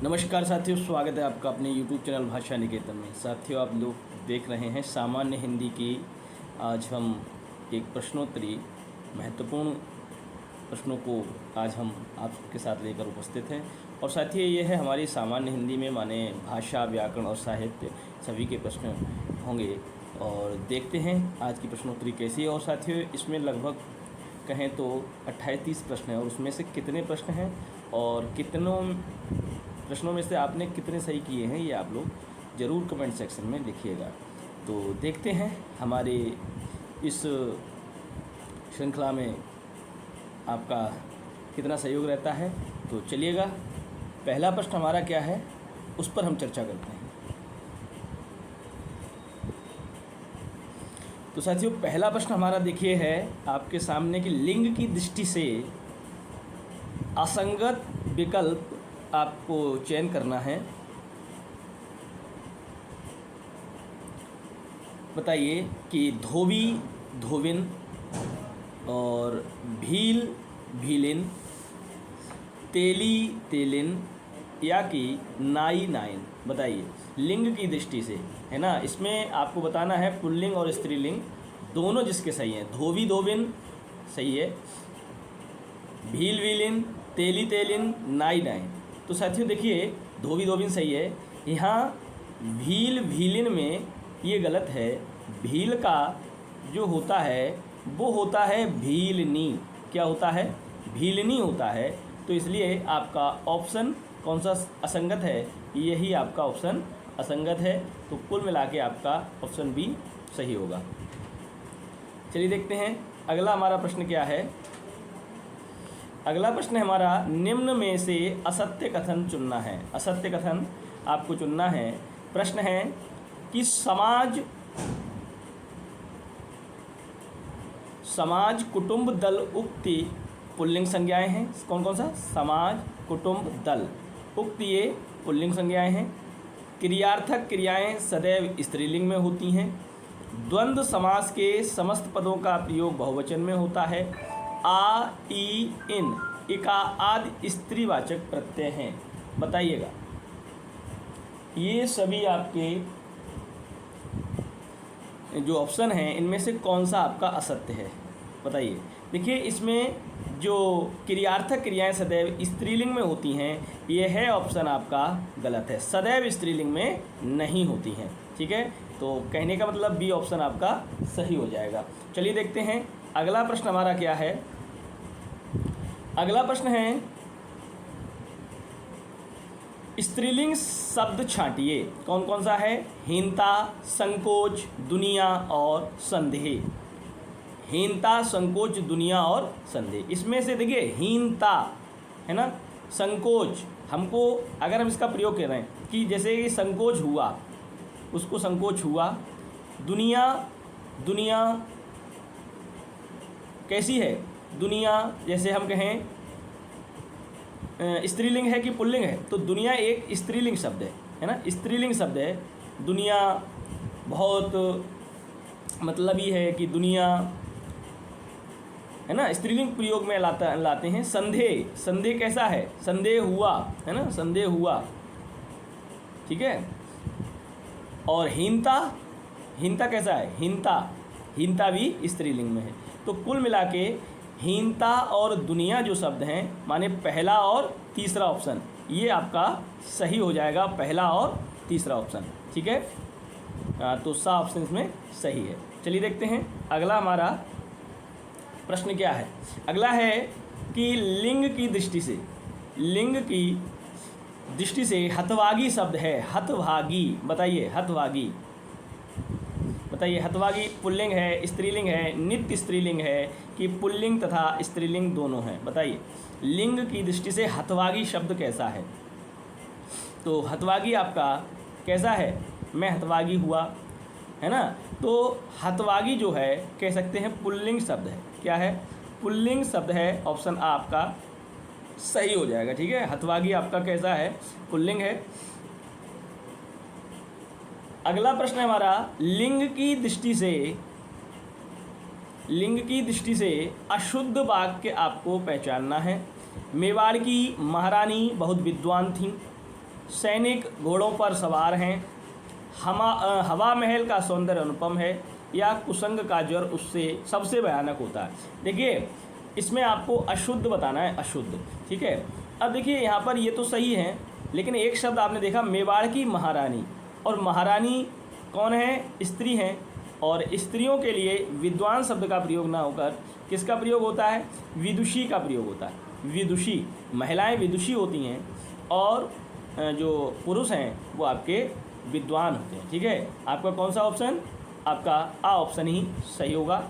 नमस्कार साथियों, स्वागत है आपका अपने YouTube चैनल भाषा निकेतन में। साथियों, आप लोग देख रहे हैं सामान्य हिंदी की। आज हम एक प्रश्नोत्तरी महत्वपूर्ण प्रश्नों को आज हम आपके साथ लेकर उपस्थित हैं। और साथियों, ये है हमारी सामान्य हिंदी में माने भाषा, व्याकरण और साहित्य सभी के प्रश्न होंगे। और देखते हैं आज की प्रश्नोत्तरी कैसी है। और साथियों, इसमें लगभग कहें तो 28-30 प्रश्न हैं। और उसमें से कितने प्रश्न हैं और कितनों प्रश्नों में से आपने कितने सही किए हैं, ये आप लोग ज़रूर कमेंट सेक्शन में लिखिएगा। तो देखते हैं हमारे इस श्रृंखला में आपका कितना सहयोग रहता है। तो चलिएगा, पहला प्रश्न हमारा क्या है उस पर हम चर्चा करते हैं। तो साथियों, पहला प्रश्न हमारा देखिए है आपके सामने कि लिंग की दृष्टि से असंगत विकल्प आपको चयन करना है। बताइए कि धोबी धोबिन और भील भीलिन, तेली तेलिन या कि नाई नाइन। बताइए लिंग की दृष्टि से, है ना। इसमें आपको बताना है पुल्लिंग और स्त्रीलिंग दोनों जिसके सही हैं। धोबी धोबिन सही है, भील भीलिन, तेली तेलिन, नाई नाइन। तो साथियों देखिए, धोबी धोबिन सही है। यहाँ भील भीलिन में ये गलत है। भील का जो होता है वो होता है भीलनी। क्या होता है? भीलनी होता है। तो इसलिए आपका ऑप्शन कौन सा असंगत है? यही आपका ऑप्शन असंगत है। तो कुल मिला के आपका ऑप्शन बी सही होगा। चलिए देखते हैं अगला हमारा प्रश्न क्या है। अगला प्रश्न हमारा, निम्न में से असत्य कथन चुनना है। असत्य कथन आपको चुनना है। प्रश्न है कि समाज कुटुंब दल उक्ति पुल्लिंग संज्ञाएं हैं। कौन कौन सा? समाज कुटुंब दल उक्ति ये पुल्लिंग संज्ञाएं हैं। क्रियार्थक क्रियाएं सदैव स्त्रीलिंग में होती हैं। द्वंद्व समास के समस्त पदों का प्रयोग बहुवचन में होता है। आ, ई, इन, इका आदि स्त्रीवाचक प्रत्यय हैं। बताइएगा ये सभी आपके जो ऑप्शन हैं इनमें से कौन सा आपका असत्य है? बताइए। देखिए, इसमें जो क्रियार्थक क्रियाएं सदैव स्त्रीलिंग में होती हैं, ये है ऑप्शन आपका गलत है। सदैव स्त्रीलिंग में नहीं होती हैं। ठीक है, तो कहने का मतलब बी ऑप्शन आपका सही हो जाएगा। चलिए देखते हैं अगला प्रश्न हमारा क्या है। अगला प्रश्न है, स्त्रीलिंग शब्द छांटिए। कौन कौन सा है? हीनता, संकोच, दुनिया और संदेह। हीनता, संकोच, दुनिया और संदेह। इसमें से देखिए हीनता है ना, संकोच, हमको अगर हम इसका प्रयोग कर रहे हैं कि जैसे कि संकोच हुआ, उसको संकोच हुआ। दुनिया, दुनिया कैसी है? दुनिया जैसे हम कहें स्त्रीलिंग है कि पुल्लिंग है, तो दुनिया एक स्त्रीलिंग शब्द है ना, स्त्रीलिंग शब्द है। दुनिया बहुत मतलब ये है कि दुनिया है ना, स्त्रीलिंग प्रयोग में लाते हैं। संदेह, संदेह कैसा है? संदेह हुआ, है ना, संदेह हुआ। ठीक है। और हीनता, हीनता कैसा है? हीनता, हीनता भी स्त्रीलिंग में है। तो कुल मिला के हीनता और दुनिया जो शब्द हैं, माने पहला और तीसरा ऑप्शन, ये आपका सही हो जाएगा। पहला और तीसरा ऑप्शन। ठीक है, तो सा ऑप्शन इसमें सही है। चलिए देखते हैं अगला हमारा प्रश्न क्या है। अगला है कि लिंग की दृष्टि से, लिंग की दृष्टि से हतभागी शब्द है। हतभागी, बताइए हतभागी। बताइए हतभागी पुल्लिंग है, स्त्रीलिंग है, नित्य स्त्रीलिंग है कि पुल्लिंग तथा स्त्रीलिंग दोनों हैं? बताइए लिंग की दृष्टि से हतभागी शब्द कैसा है? तो हतभागी आपका कैसा है? मैं हतभागी हुआ, है ना। तो हतभागी जो है कह सकते हैं पुल्लिंग शब्द है। क्या है? पुल्लिंग शब्द है। ऑप्शन आ आपका सही हो जाएगा। ठीक है, हतभागी आपका कैसा है? पुल्लिंग है। अगला प्रश्न है हमारा, लिंग की दृष्टि से, लिंग की दृष्टि से अशुद्ध वाक्य आपको पहचानना है। मेवाड़ की महारानी बहुत विद्वान थीं। सैनिक घोड़ों पर सवार हैं, हवा महल का सौंदर्य अनुपम है, या कुसंग का ज्वर उससे सबसे भयानक होता है। देखिए इसमें आपको अशुद्ध बताना है, अशुद्ध, ठीक है। अब देखिए यहाँ पर ये तो सही है, लेकिन एक शब्द आपने देखा मेवाड़ की महारानी, और महारानी कौन है? स्त्री हैं, और स्त्रियों के लिए विद्वान शब्द का प्रयोग ना होकर किसका प्रयोग होता है? विदुषी का प्रयोग होता है। विदुषी, महिलाएं विदुषी होती हैं और जो पुरुष हैं वो आपके विद्वान होते हैं, ठीक है। आपका कौन सा ऑप्शन? आपका आ ऑप्शन ही सही होगा।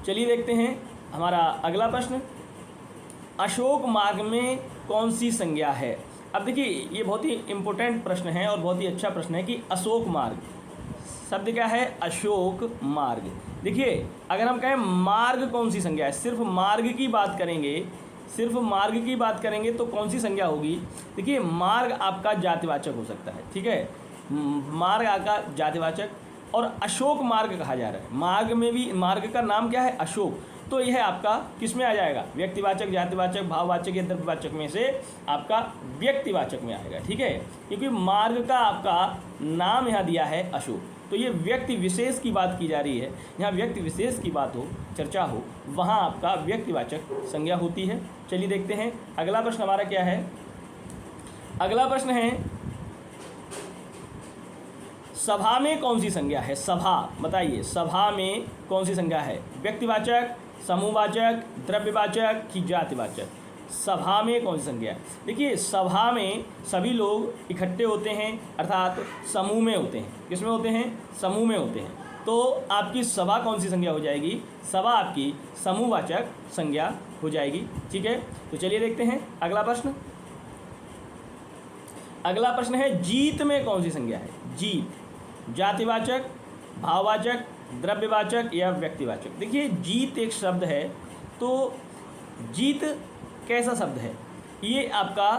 चलिए देखते हैं हमारा अगला प्रश्न, अशोक मार्ग में कौन सी संज्ञा है? अब देखिए ये बहुत ही इम्पोर्टेंट प्रश्न है और बहुत ही अच्छा प्रश्न है कि अशोक मार्ग शब्द क्या है? अशोक मार्ग। देखिए अगर हम कहें मार्ग कौन सी संज्ञा है, सिर्फ मार्ग की बात करेंगे, सिर्फ मार्ग की बात करेंगे तो कौन सी संज्ञा होगी? देखिए मार्ग आपका जातिवाचक हो सकता है, ठीक है, मार्ग आपका जातिवाचक, और अशोक मार्ग कहा जा रहा है। मार्ग में भी, मार्ग का नाम क्या है? अशोक, तो यह आपका किस में आ जाएगा? व्यक्तिवाचक, जातिवाचक, भाववाचक या द्रव्यवाचक में से आपका व्यक्तिवाचक में आएगा, ठीक है, क्योंकि मार्ग का आपका नाम यहाँ दिया है अशोक, तो ये व्यक्ति विशेष की बात की जा रही है। यहाँ व्यक्ति विशेष की बात हो, चर्चा हो, वहाँ आपका व्यक्तिवाचक संज्ञा होती है। चलिए देखते हैं अगला प्रश्न हमारा क्या है। अगला प्रश्न है, सभा में कौन सी संज्ञा है? सभा बताइए, सभा में कौन सी संज्ञा है? व्यक्तिवाचक, समूहवाचक, द्रव्यवाचक कि जातिवाचक? सभा में कौन सी संज्ञा है? देखिए सभा में सभी लोग इकट्ठे होते हैं, अर्थात समूह में होते हैं। किस में होते हैं? समूह में होते हैं। तो आपकी सभा कौन सी संज्ञा हो जाएगी? सभा आपकी समूहवाचक संज्ञा हो जाएगी, ठीक है। तो चलिए देखते हैं अगला प्रश्न। अगला प्रश्न है, जीत में कौन सी संज्ञा है? जीत जातिवाचक, भाववाचक, द्रव्यवाचक या व्यक्तिवाचक? देखिए जीत एक शब्द है, तो जीत कैसा शब्द है? ये आपका,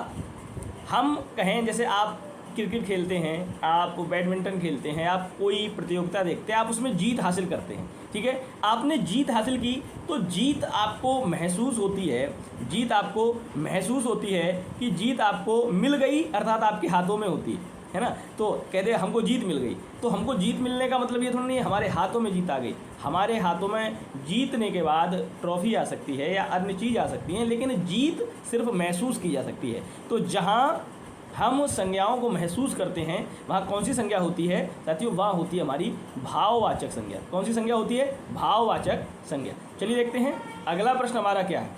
हम कहें जैसे आप क्रिकेट खेलते हैं, आप बैडमिंटन खेलते हैं, आप कोई प्रतियोगिता देखते हैं, आप उसमें जीत हासिल करते हैं, ठीक है, आपने जीत हासिल की तो जीत आपको महसूस होती है, जीत आपको महसूस होती है कि जीत आपको मिल गई, अर्थात आपके हाथों में होती है ना। तो कहते हैं हमको जीत मिल गई, तो हमको जीत मिलने का मतलब ये थोड़ा नहीं है हमारे हाथों में जीत आ गई। हमारे हाथों में जीतने के बाद ट्रॉफी आ सकती है या अन्य चीज़ आ सकती है, लेकिन जीत सिर्फ महसूस की जा सकती है। तो जहाँ हम संज्ञाओं को महसूस करते हैं वहाँ कौन सी संज्ञा होती है साथियों? वहाँ होती है हमारी भाववाचक संज्ञा। कौन सी संज्ञा होती है? भाववाचक संज्ञा। चलिए देखते हैं अगला प्रश्न हमारा क्या है।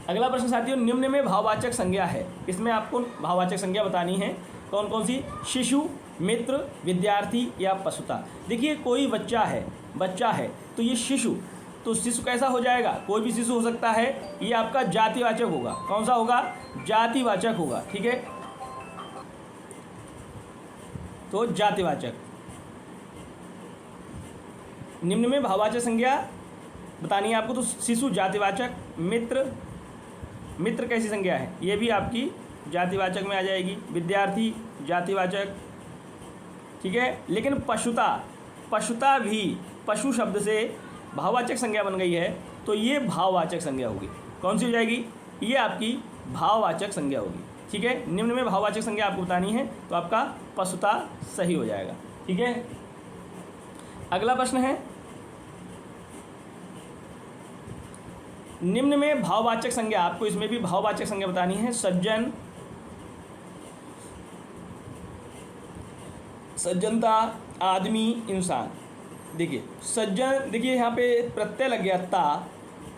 अगला प्रश्न साथियों, निम्न में भाववाचक संज्ञा है, इसमें आपको भाववाचक संज्ञा बतानी है। कौन कौन सी? शिशु, मित्र, विद्यार्थी या पशुता? देखिए कोई बच्चा है तो ये शिशु, तो शिशु कैसा हो जाएगा? कोई भी शिशु हो सकता है, ये आपका जातिवाचक होगा। कौन सा होगा? जातिवाचक होगा, ठीक है, तो जातिवाचक। निम्न में भाववाचक संज्ञा बतानी है आपको, तो शिशु जातिवाचक, मित्र कैसी संज्ञा है? ये भी आपकी जातिवाचक में आ जाएगी, विद्यार्थी जातिवाचक, ठीक है। लेकिन पशुता भी पशु शब्द से भाववाचक संज्ञा बन गई है, तो ये भाववाचक संज्ञा होगी। कौन सी हो जाएगी? ये आपकी भाववाचक संज्ञा होगी, ठीक है। निम्न में भाववाचक संज्ञा आपको बतानी है, तो आपका पशुता सही हो जाएगा, ठीक है। अगला प्रश्न है, निम्न में भाववाचक संज्ञा, आपको इसमें भी भाववाचक संज्ञा बतानी है। सज्जन, सज्जनता, आदमी, इंसान। देखिए सज्जन, देखिए यहाँ पे प्रत्यय लग गया ता,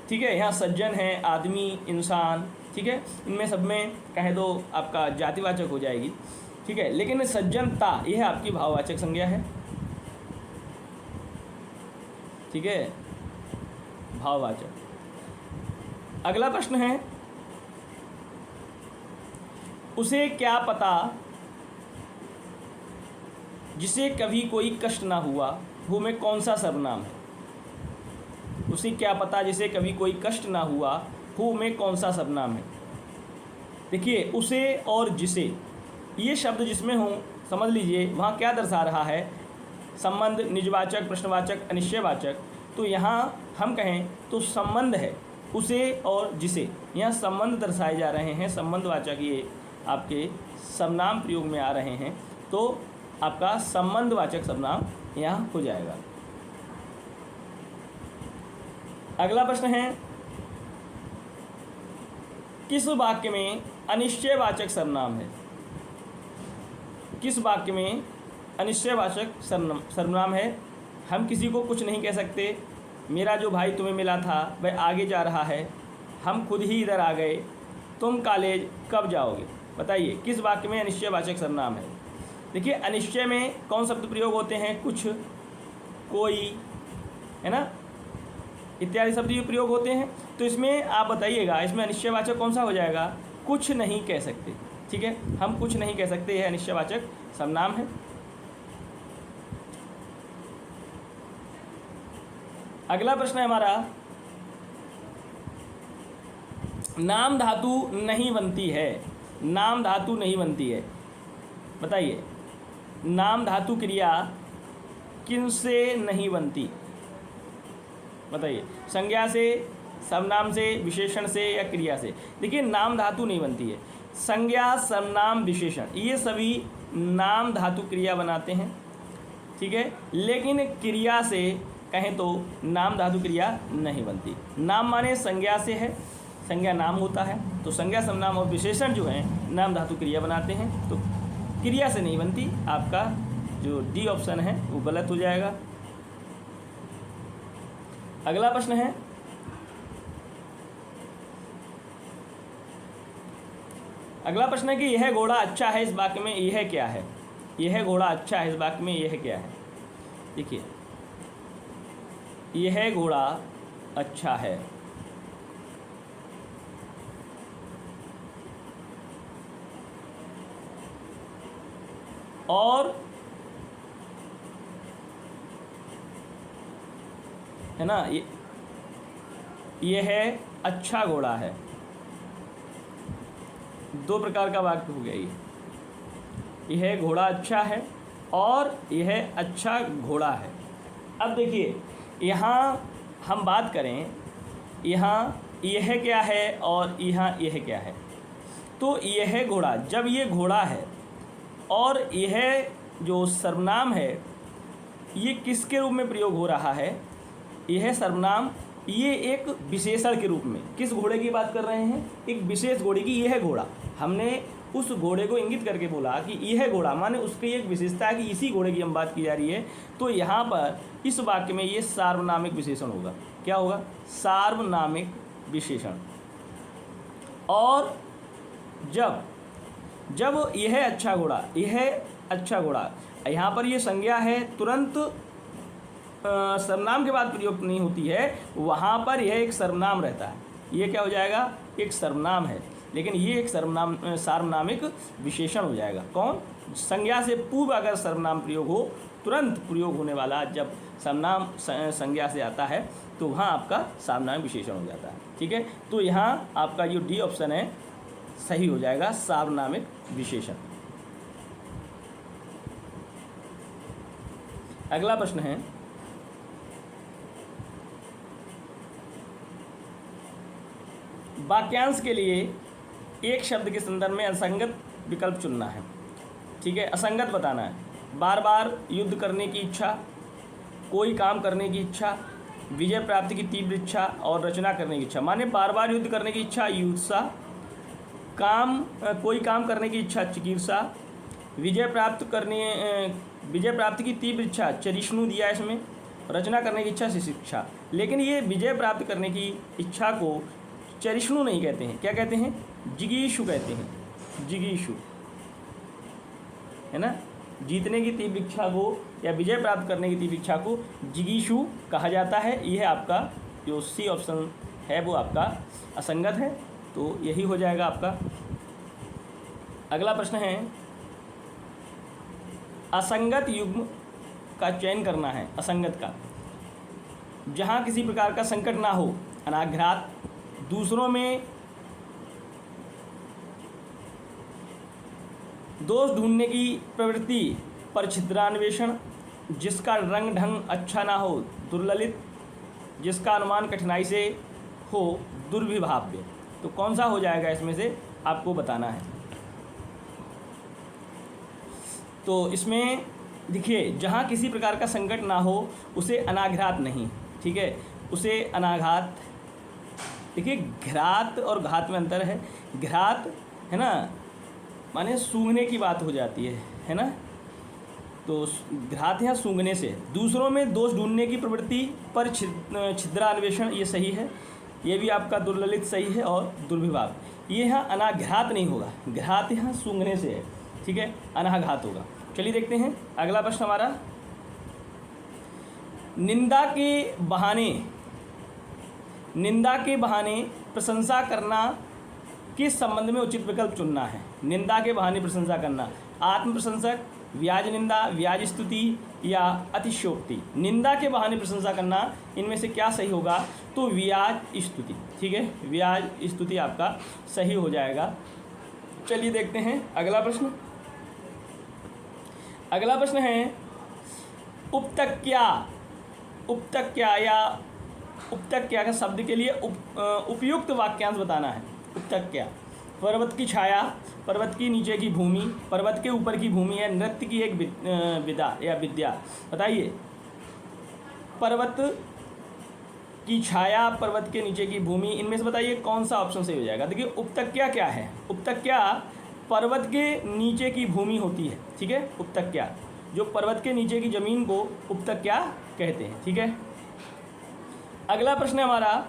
ठीक है, यहाँ सज्जन है, आदमी, इंसान, ठीक है, इनमें सब में कहें तो आपका जातिवाचक हो जाएगी, ठीक है। लेकिन सज्जनता यह आपकी भाववाचक संज्ञा है, ठीक है, भाववाचक। अगला प्रश्न है, उसे क्या पता जिसे कभी कोई कष्ट ना हुआ, वो में कौन सा सर्वनाम है? उसे क्या पता जिसे कभी कोई कष्ट ना हुआ, वो में कौन सा सर्वनाम है? देखिए उसे और जिसे, ये शब्द जिसमें हो समझ लीजिए वहाँ क्या दर्शा रहा है? संबंध, निजवाचक, प्रश्नवाचक, अनिश्चयवाचक। तो यहाँ हम कहें तो संबंध है, उसे और जिसे, यहाँ संबंध दर्शाए जा रहे हैं, संबंधवाचक ये आपके सर्वनाम प्रयोग में आ रहे हैं तो आपका संबंधवाचक सर्वनाम यहाँ हो जाएगा। अगला प्रश्न है, किस वाक्य में अनिश्चयवाचक सर्वनाम है? किस वाक्य में अनिश्चयवाचक सर्वनाम है? हम किसी को कुछ नहीं कह सकते। मेरा जो भाई तुम्हें मिला था वह आगे जा रहा है, हम खुद ही इधर आ गए, तुम कॉलेज कब जाओगे? बताइए किस वाक्य में अनिश्चयवाचक सर्वनाम है? देखिए अनिश्चय में कौन शब्द प्रयोग होते हैं? कुछ, कोई, है ना, इत्यादि शब्द भी प्रयोग होते हैं। तो इसमें आप बताइएगा इसमें अनिश्चयवाचक कौन सा हो जाएगा? कुछ नहीं कह सकते। ठीक है, हम कुछ नहीं कह सकते, यह अनिश्चयवाचक सर्वनाम है। अगला प्रश्न है हमारा, नाम धातु नहीं बनती है। नाम धातु नहीं बनती है, बताइए नाम धातु क्रिया किनसे नहीं बनती? बताइए, संज्ञा से, सर्वनाम से, विशेषण से या क्रिया से? देखिए नाम धातु नहीं बनती है। संज्ञा, सर्वनाम, विशेषण ये सभी नाम धातु क्रिया बनाते हैं। ठीक है, लेकिन क्रिया से कहें तो नाम धातु क्रिया नहीं बनती। नाम माने संज्ञा से है, संज्ञा नाम होता है, तो संज्ञा, सर्वनाम और विशेषण जो हैं नाम धातु क्रिया बनाते हैं, तो क्रिया से नहीं बनती। आपका जो डी ऑप्शन है वो गलत हो जाएगा। अगला प्रश्न है, अगला प्रश्न है कि यह घोड़ा अच्छा है, इस वाक्य में यह क्या है? यह घोड़ा अच्छा है, इस वाक्य में यह क्या है? देखिए यह घोड़ा अच्छा है, और है ना, यह अच्छा घोड़ा है। दो प्रकार का वाक्य हो गया ये। यह घोड़ा अच्छा है और यह अच्छा घोड़ा है। अब देखिए यहाँ हम बात करें, यहाँ यह क्या है और यहाँ यह क्या है? तो यह घोड़ा, जब ये घोड़ा है और यह जो सर्वनाम है ये किसके रूप में प्रयोग हो रहा है? यह सर्वनाम ये एक विशेषण के रूप में, किस घोड़े की बात कर रहे हैं? एक विशेष घोड़े की। यह घोड़ा, हमने उस घोड़े को इंगित करके बोला कि यह घोड़ा, माने उसकी एक विशेषता है कि इसी घोड़े की हम बात की जा रही है। तो यहाँ पर इस वाक्य में ये सार्वनामिक विशेषण होगा। क्या होगा? सार्वनामिक विशेषण। और जब यह अच्छा घोड़ा, यह अच्छा घोड़ा, यहाँ पर ये संज्ञा है, तुरंत सर्वनाम के बाद प्रयोग नहीं होती है, वहाँ पर यह एक सर्वनाम रहता है। ये क्या हो जाएगा? एक सर्वनाम है, लेकिन ये एक सार्वनामिक विशेषण हो जाएगा। कौन? संज्ञा से पूर्व अगर सर्वनाम प्रयोग हो, तुरंत प्रयोग होने वाला जब सर्वनाम संज्ञा से आता है तो वहाँ आपका सार्वनामिक विशेषण हो जाता है। ठीक है, तो यहाँ आपका जो डी ऑप्शन है सही हो जाएगा, सार्वनामिक विशेषण। अगला प्रश्न है, वाक्यांश के लिए एक शब्द के संदर्भ में असंगत विकल्प चुनना है। ठीक है, असंगत बताना है। बार बार युद्ध करने की इच्छा, कोई काम करने की इच्छा, विजय प्राप्ति की तीव्र इच्छा और रचना करने की इच्छा। माने बार बार युद्ध करने की इच्छा युत्सा, कोई काम करने की इच्छा चिकीर्षा, विजय प्राप्ति की तीव्र इच्छा चरिष्णु दिया है इसमें, रचना करने की इच्छा शिक्षा। लेकिन ये विजय प्राप्त करने की इच्छा को चरिष्णु नहीं कहते हैं, क्या कहते हैं? जिगीषु कहते हैं। जिगीषु, है ना, जीतने की तीव्र इच्छा को या विजय प्राप्त करने की तीव्र इच्छा को जिगीषु कहा जाता है। यह आपका जो सी ऑप्शन है वो आपका असंगत है, तो यही हो जाएगा आपका। अगला प्रश्न है, असंगत युग्म का चयन करना है। असंगत का, जहाँ किसी प्रकार का संकट ना हो, अनाघात, दूसरों में दोष ढूंढने की प्रवृत्ति पर छिद्रान्वेषण, जिसका रंग ढंग अच्छा ना हो दुर्ललित, जिसका अनुमान कठिनाई से हो दुर्विभाव्य। तो कौन सा हो जाएगा इसमें से आपको बताना है। तो इसमें देखिए, जहाँ किसी प्रकार का संकट ना हो उसे अनाघात नहीं, ठीक है, उसे अनाघात। देखिए, घ्रात और घात में अंतर है। घ्रात है ना, माने सूंघने की बात हो जाती है ना। तो घ्रात यहाँ सूंघने से। दूसरों में दोष ढूंढने की प्रवृत्ति पर छिद्रान्वेषण, ये सही है, ये भी आपका दुर्ललित सही है। और दुर्विभाग, ये यहाँ अनाघात नहीं होगा, घ्रात यहाँ सूंघने से है, ठीक है, अनाघात होगा। चलिए देखते हैं अगला प्रश्न हमारा। निंदा के बहाने प्रशंसा करना किस संबंध में उचित विकल्प चुनना है? निंदा के बहाने प्रशंसा करना, आत्म प्रशंसक, व्याज निंदा, व्याज स्तुति या अतिशयोक्ति। निंदा के बहाने प्रशंसा करना, इनमें से क्या सही होगा? तो व्याज स्तुति, ठीक है, व्याज स्तुति आपका सही हो जाएगा। चलिए देखते हैं अगला प्रश्न। अगला प्रश्न है उपतक्या या उपतक्या का शब्द के लिए उपयुक्त वाक्यांश बताना है। उपतक्या, पर्वत की छाया, पर्वत की नीचे की भूमि, पर्वत के ऊपर की भूमि है, नृत्य की एक विधा या विद्या। बताइए, पर्वत की छाया, पर्वत के नीचे की भूमि, इनमें से बताइए कौन सा ऑप्शन सही हो जाएगा। देखिए, उपतक्या क्या है? उपतक्या पर्वत के नीचे की भूमि होती है, ठीक है, उपतक्या, जो पर्वत के नीचे की ज़मीन को उपतक्या कहते हैं, ठीक है। अगला प्रश्न है हमारा,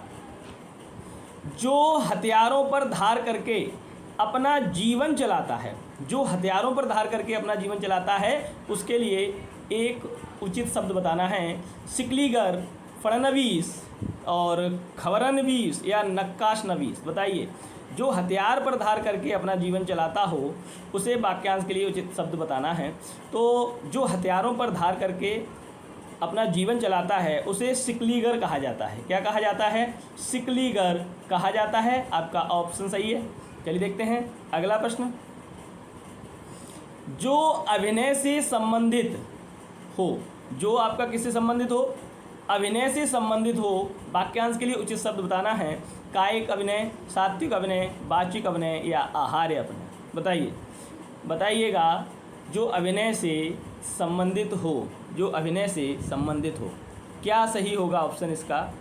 जो हथियारों पर धार करके अपना जीवन चलाता है, जो हथियारों पर धार करके अपना जीवन चलाता है, उसके लिए एक उचित शब्द बताना है। सिकलीगर, फड़नवीस और खबरनवीस या नक्काश नवीस। बताइए, जो हथियार पर धार करके अपना जीवन चलाता हो उसे वाक्यांश के लिए उचित शब्द बताना है। तो जो हथियारों पर धार करके अपना जीवन चलाता है उसे सिकलीगर कहा जाता है। क्या कहा जाता है? सिकलीगर कहा जाता है। आपका ऑप्शन सही है। चलिए देखते हैं अगला प्रश्न। जो अभिनय से संबंधित हो, जो आपका किससे संबंधित हो? अभिनय से संबंधित हो, वाक्यांश के लिए उचित शब्द बताना है। कायिक अभिनय, सात्विक अभिनय, वाचिक अभिनय या आहार्य अभिनय। बताइएगा, जो अभिनय से संबंधित हो, जो अभिनय से संबंधित हो, क्या सही होगा ऑप्शन इसका?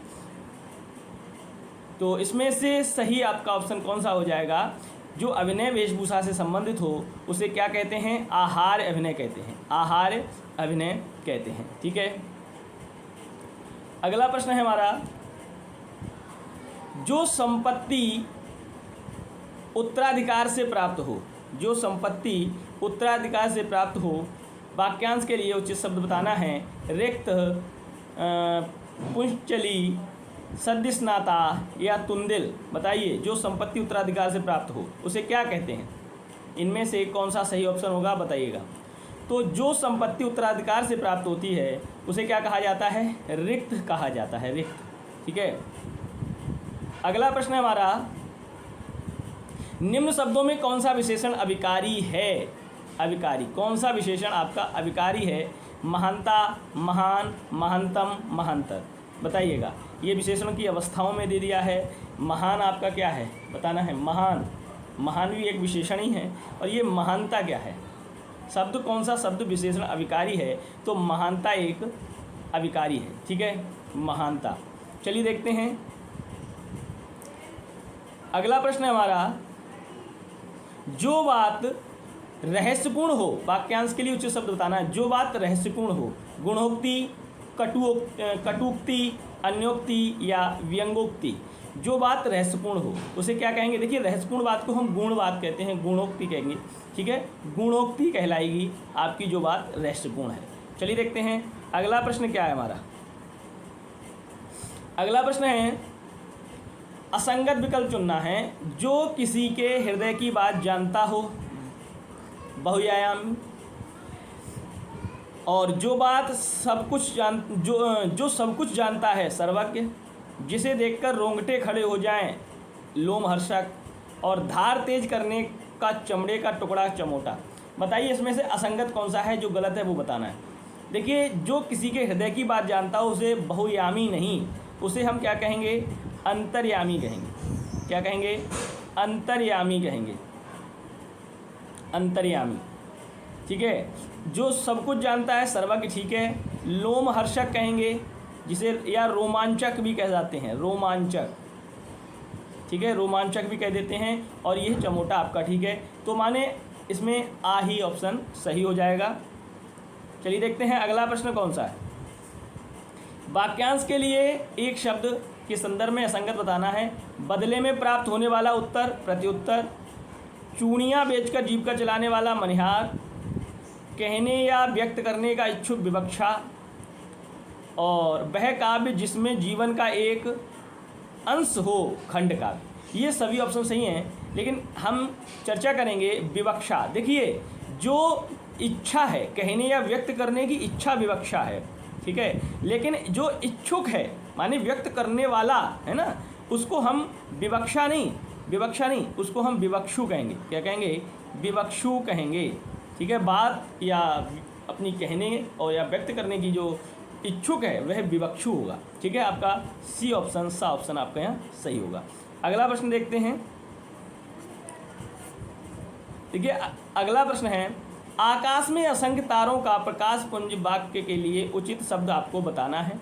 तो इसमें से सही आपका ऑप्शन कौन सा हो जाएगा? जो अभिनय वेशभूषा से संबंधित हो उसे क्या कहते हैं? आहार्य अभिनय कहते हैं। आहार्य अभिनय कहते हैं, ठीक है। अगला प्रश्न है हमारा, जो संपत्ति उत्तराधिकार से प्राप्त हो, जो संपत्ति उत्तराधिकार से प्राप्त हो, वाक्यांश के लिए उचित शब्द बताना है। रिक्त, पुंचली, सदृशनाता या तुंदिल। बताइए, जो संपत्ति उत्तराधिकार से प्राप्त हो उसे क्या कहते हैं? इनमें से कौन सा सही ऑप्शन होगा, बताइएगा। तो जो संपत्ति उत्तराधिकार से प्राप्त होती है उसे क्या कहा जाता है? रिक्त कहा जाता है, रिक्त, ठीक है। अगला प्रश्न है हमारा, निम्न शब्दों में कौन सा विशेषण अविकारी है? अविकारी, कौन सा विशेषण आपका अविकारी है? महानता, महान, महानतम, महांतर। बताइएगा, ये विशेषणों की अवस्थाओं में दे दिया है। महान आपका क्या है बताना है। महान, महान भी एक विशेषण ही है। और ये महानता क्या है? शब्द कौन सा शब्द विशेषण अविकारी है? तो महानता एक अविकारी है, ठीक है, महानता। चलिए देखते हैं अगला प्रश्न है हमारा, जो बात रहस्यपूर्ण हो, वाक्यांश के लिए उचित शब्द बताना है। जो बात रहस्यपूर्ण हो, गुणोक्ति, कटुक्ति, अन्योक्ति या व्यंगोक्ति। जो बात रहस्यपूर्ण हो उसे क्या कहेंगे? देखिए, रहस्यपूर्ण बात को हम गुण बात कहते हैं, गुणोक्ति कहेंगे, ठीक है, गुणोक्ति कहलाएगी आपकी जो बात रहस्यपूर्ण है। चलिए देखते हैं अगला प्रश्न क्या है हमारा। अगला प्रश्न है, असंगत विकल्प चुनना है। जो किसी के हृदय की बात जानता हो, बहुआयामी, और जो बात सब कुछ जो सब कुछ जानता है, सर्वज्ञ, जिसे देखकर रोंगटे खड़े हो जाएं, लोमहर्षक, और धार तेज करने का चमड़े का टुकड़ा, चमोटा। बताइए, इसमें से असंगत कौन सा है? जो गलत है वो बताना है। देखिए, जो किसी के हृदय की बात जानता हो उसे बहुयामी नहीं, उसे हम क्या कहेंगे? अंतर्यामी कहेंगे। क्या कहेंगे? अंतर्यामी कहेंगे, अंतर्यामी। ठीक है। जो सब कुछ जानता है सर्वज्ञ, ठीक है। लोमहर्षक कहेंगे जिसे, या रोमांचक भी कह जाते हैं, रोमांचक, ठीक है, रोमांचक भी कह देते हैं। और ये चमोटा आपका, ठीक है। तो माने इसमें आ ही ऑप्शन सही हो जाएगा। चलिए देखते हैं अगला प्रश्न कौन सा है। वाक्यांश के लिए एक शब्द के संदर्भ में असंगत बताना है। बदले में प्राप्त होने वाला उत्तर प्रत्युत्तर, चूड़ियाँ बेचकर जीविका चलाने वाला मनिहार, कहने या व्यक्त करने का इच्छुक विवक्षा, और वह काव्य जिसमें जीवन का एक अंश हो खंड काव्य। ये सभी ऑप्शन सही हैं, लेकिन हम चर्चा करेंगे विवक्षा। देखिए, जो इच्छा है, कहने या व्यक्त करने की इच्छा विवक्षा है, ठीक है। लेकिन जो इच्छुक है माने व्यक्त करने वाला है ना, उसको हम विवक्षा नहीं, उसको हम विवक्षु कहेंगे। क्या कहेंगे? विवक्षु कहेंगे, ठीक है। बात या अपनी कहने और या व्यक्त करने की जो इच्छुक है वह विवक्षु होगा, ठीक है। आपका सी ऑप्शन, सा ऑप्शन आपका यहाँ सही होगा। अगला प्रश्न देखते हैं। देखिए अगला प्रश्न है, आकाश में असंख्य तारों का प्रकाश पुंज वाक्य के लिए उचित शब्द आपको बताना है।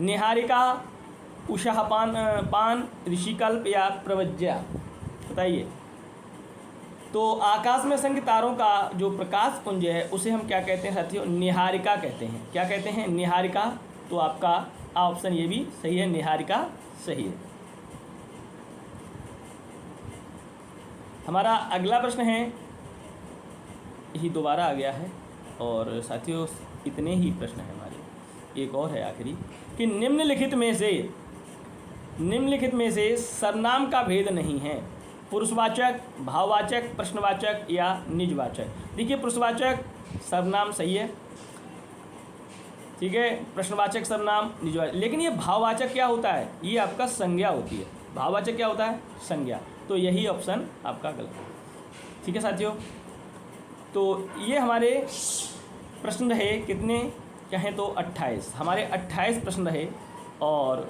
निहारिका, उषापान पान, ऋषिकल्प या प्रवज्या, बताइए। तो आकाश में असंख्य तारों का जो प्रकाश पुंज है उसे हम क्या कहते हैं साथियों? निहारिका कहते हैं। क्या कहते हैं? निहारिका। तो आपका ऑप्शन ये भी सही है, निहारिका सही है। हमारा अगला प्रश्न है, यही दोबारा आ गया है, और साथियों इतने ही प्रश्न हैं हमारे। एक और है आखिरी, कि निम्नलिखित में से सर्वनाम का भेद नहीं है। पुरुषवाचक, भाववाचक, प्रश्नवाचक या निजवाचक। देखिए पुरुषवाचक सर्वनाम सही है, ठीक है। प्रश्नवाचक सर्वनाम, निजवाचक। लेकिन ये भाववाचक क्या होता है? ये आपका संज्ञा होती है। भाववाचक क्या होता है? संज्ञा। तो यही ऑप्शन आपका गलत है, ठीक है साथियों। तो ये हमारे प्रश्न रहे, कितने कहें तो 28। हमारे 28 प्रश्न रहे, और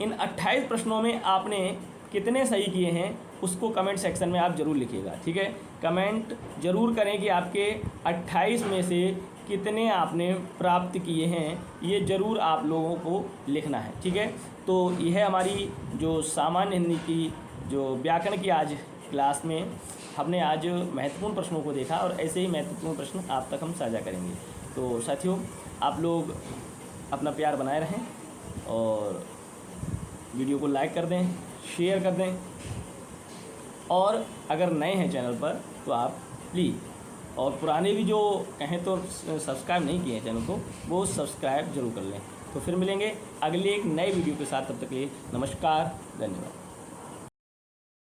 इन 28 प्रश्नों में आपने कितने सही किए हैं उसको कमेंट सेक्शन में आप ज़रूर लिखिएगा, ठीक है। कमेंट ज़रूर करें कि आपके 28 में से कितने आपने प्राप्त किए हैं, ये ज़रूर आप लोगों को लिखना है, ठीक है। तो यह हमारी जो सामान्य हिंदी की जो व्याकरण की आज क्लास में हमने आज महत्वपूर्ण प्रश्नों को देखा, और ऐसे ही महत्वपूर्ण प्रश्न आप तक हम साझा करेंगे। तो साथियों आप लोग अपना प्यार बनाए रहें, और वीडियो को लाइक कर दें, शेयर कर दें, और अगर नए हैं चैनल पर तो आप प्लीज़, और पुराने भी जो कहें तो सब्सक्राइब नहीं किए हैं चैनल को, वो सब्सक्राइब जरूर कर लें। तो फिर मिलेंगे अगले एक नए वीडियो के साथ, तब तक के लिए नमस्कार, धन्यवाद।